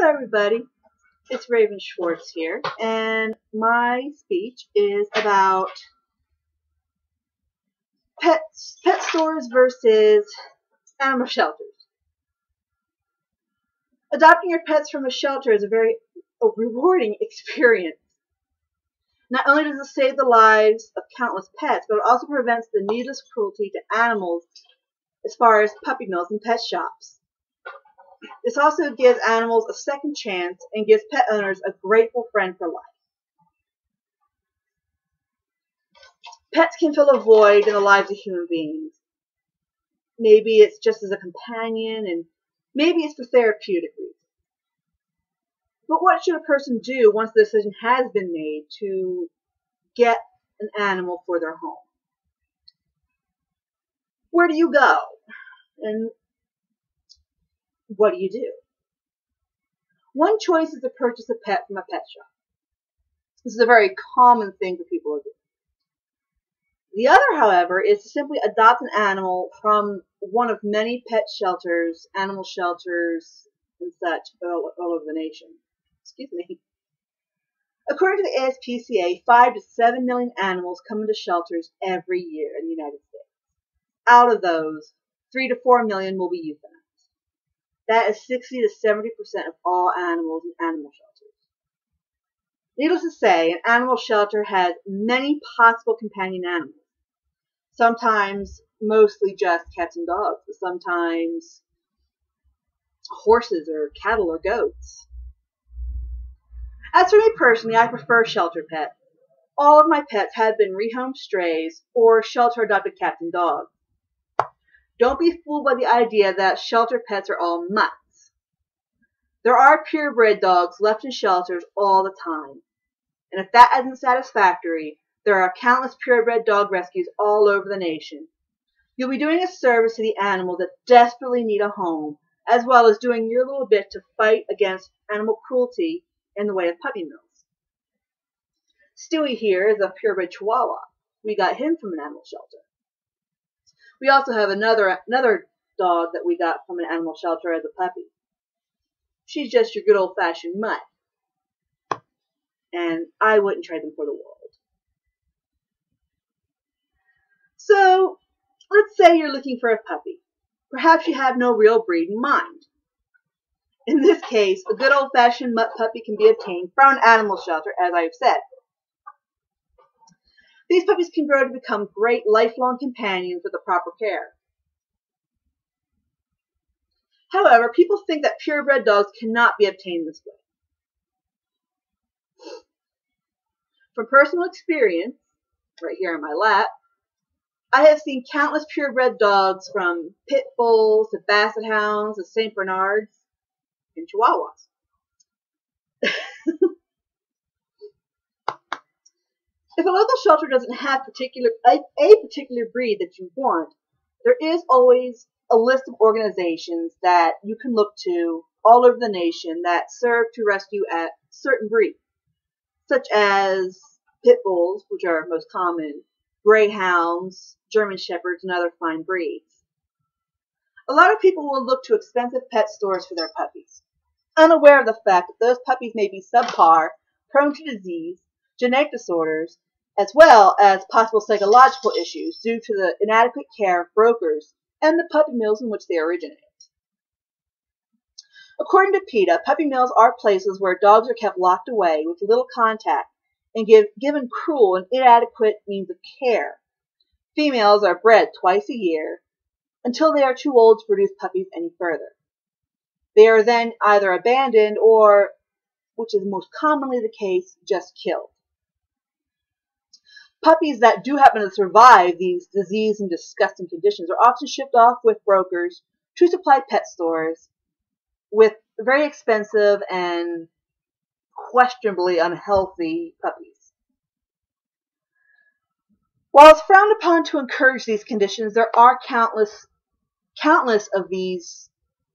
Hello everybody, it's Raven Schwartz here, and my speech is about pet stores versus animal shelters. Adopting your pets from a shelter is a very rewarding experience. Not only does it save the lives of countless pets, but it also prevents the needless cruelty to animals as far as puppy mills and pet shops. This also gives animals a second chance and gives pet owners a grateful friend for life. Pets can fill a void in the lives of human beings. Maybe it's just as a companion, and maybe it's for therapeutic reasons. But what should a person do once the decision has been made to get an animal for their home? Where do you go? And what do you do? One choice is to purchase a pet from a pet shop. This is a very common thing for people to do. The other, however, is to simply adopt an animal from one of many pet shelters, animal shelters, and such all over the nation. Excuse me. According to the ASPCA, 5 to 7 million animals come into shelters every year in the United States. Out of those, 3 to 4 million will be euthanized. That is 60 to 70% of all animals in animal shelters. Needless to say, an animal shelter has many possible companion animals. Sometimes mostly just cats and dogs, but sometimes horses or cattle or goats. As for me personally, I prefer shelter pets. All of my pets have been rehomed strays or shelter adopted cats and dogs. Don't be fooled by the idea that shelter pets are all mutts. There are purebred dogs left in shelters all the time. And if that isn't satisfactory, there are countless purebred dog rescues all over the nation. You'll be doing a service to the animals that desperately need a home, as well as doing your little bit to fight against animal cruelty in the way of puppy mills. Stewie here is a purebred chihuahua. We got him from an animal shelter. We also have another dog that we got from an animal shelter as a puppy. She's just your good old-fashioned mutt. And I wouldn't trade them for the world. So, let's say you're looking for a puppy. Perhaps you have no real breed in mind. In this case, a good old-fashioned mutt puppy can be obtained from an animal shelter, as I've said. These puppies can grow to become great lifelong companions with the proper care. However, people think that purebred dogs cannot be obtained this way. From personal experience, right here on my lap, I have seen countless purebred dogs from pit bulls to basset hounds to St. Bernards and chihuahuas. If a local shelter doesn't have a particular breed that you want, there is always a list of organizations that you can look to all over the nation that serve to rescue a certain breed, such as pit bulls, which are most common, greyhounds, German shepherds, and other fine breeds. A lot of people will look to expensive pet stores for their puppies, unaware of the fact that those puppies may be subpar, prone to disease, genetic disorders, as well as possible psychological issues due to the inadequate care of brokers and the puppy mills in which they originate. According to PETA, puppy mills are places where dogs are kept locked away with little contact and given cruel and inadequate means of care. Females are bred twice a year until they are too old to produce puppies any further. They are then either abandoned or, which is most commonly the case, just killed. Puppies that do happen to survive these disease and disgusting conditions are often shipped off with brokers to supply pet stores with very expensive and questionably unhealthy puppies. While it's frowned upon to encourage these conditions, there are countless of these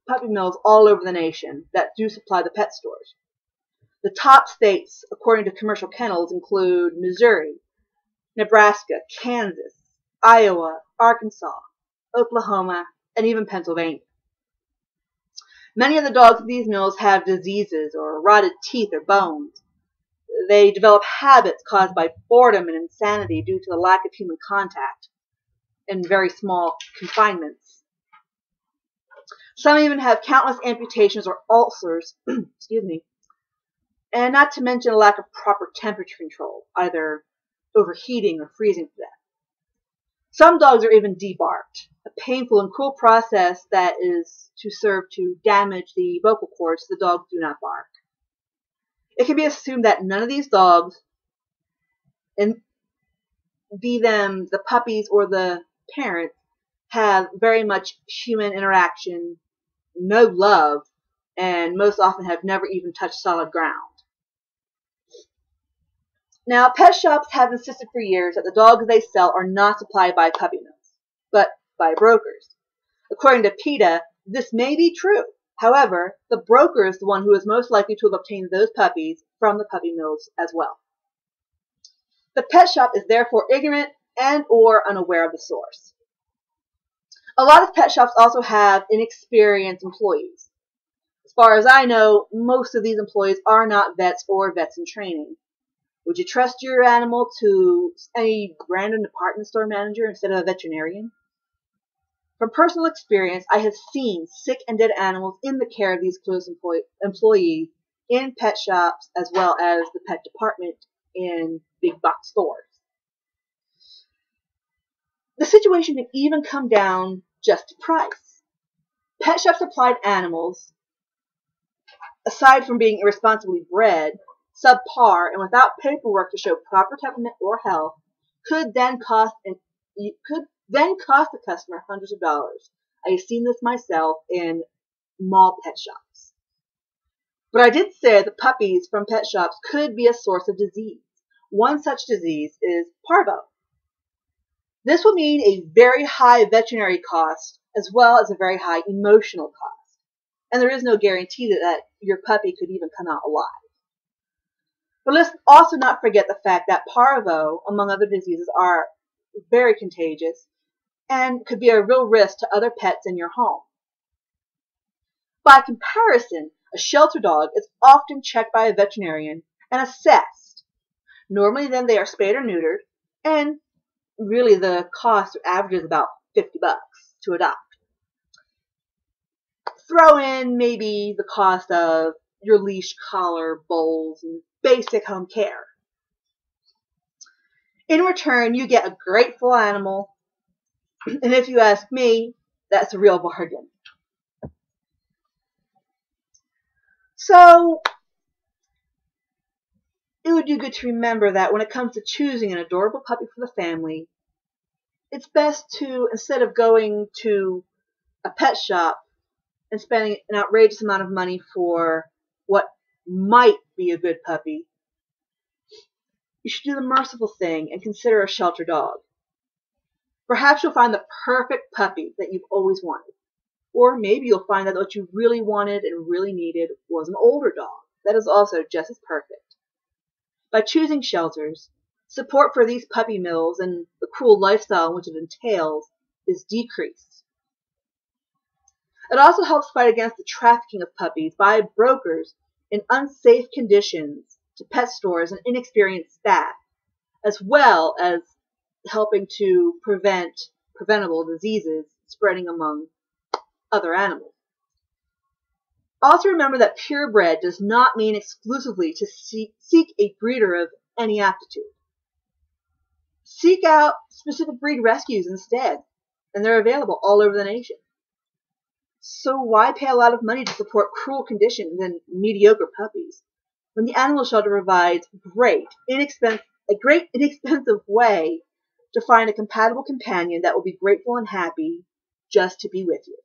puppy mills all over the nation that do supply the pet stores. The top states, according to commercial kennels, include Missouri, Nebraska, Kansas, Iowa, Arkansas, Oklahoma, and even Pennsylvania. Many of the dogs in these mills have diseases or rotted teeth or bones. They develop habits caused by boredom and insanity due to the lack of human contact and very small confinements. Some even have countless amputations or ulcers, excuse me, and not to mention a lack of proper temperature control, either overheating or freezing to death. Some dogs are even debarked, a painful and cruel process that is to serve to damage the vocal cords so the dogs do not bark. It can be assumed that none of these dogs, and be them the puppies or the parents, have very much human interaction, no love, and most often have never even touched solid ground. Now, pet shops have insisted for years that the dogs they sell are not supplied by puppy mills, but by brokers. According to PETA, this may be true. However, the broker is the one who is most likely to have obtained those puppies from the puppy mills as well. The pet shop is therefore ignorant and or unaware of the source. A lot of pet shops also have inexperienced employees. As far as I know, most of these employees are not vets or vets in training. Would you trust your animal to any random department store manager instead of a veterinarian? From personal experience, I have seen sick and dead animals in the care of these close employees in pet shops as well as the pet department in big box stores. The situation can even come down just to price. Pet shop supplied animals, aside from being irresponsibly bred, subpar, and without paperwork to show proper temperament or health, could then cost the customer hundreds of dollars. I have seen this myself in mall pet shops. But I did say the puppies from pet shops could be a source of disease. One such disease is parvo. This will mean a very high veterinary cost as well as a very high emotional cost. And there is no guarantee that your puppy could even come out alive. But let's also not forget the fact that parvo, among other diseases, are very contagious and could be a real risk to other pets in your home. By comparison, a shelter dog is often checked by a veterinarian and assessed. Normally then they are spayed or neutered, and really the cost averages about $50 to adopt. Throw in maybe the cost of your leash, collar, bowls, and basic home care. In return, you get a grateful animal, and if you ask me, that's a real bargain. So, it would do good to remember that when it comes to choosing an adorable puppy for the family, it's best to, instead of going to a pet shop and spending an outrageous amount of money for what might be a good puppy, you should do the merciful thing and consider a shelter dog. Perhaps you'll find the perfect puppy that you've always wanted. Or maybe you'll find that what you really wanted and really needed was an older dog. That is also just as perfect. By choosing shelters, support for these puppy mills and the cruel lifestyle which it entails is decreased. It also helps fight against the trafficking of puppies by brokers in unsafe conditions to pet stores and inexperienced staff, as well as helping to prevent preventable diseases spreading among other animals. Also remember that purebred does not mean exclusively to seek a breeder of any aptitude. Seek out specific breed rescues instead, and they're available all over the nation. So why pay a lot of money to support cruel conditions and mediocre puppies when the animal shelter provides a great inexpensive way to find a compatible companion that will be grateful and happy just to be with you?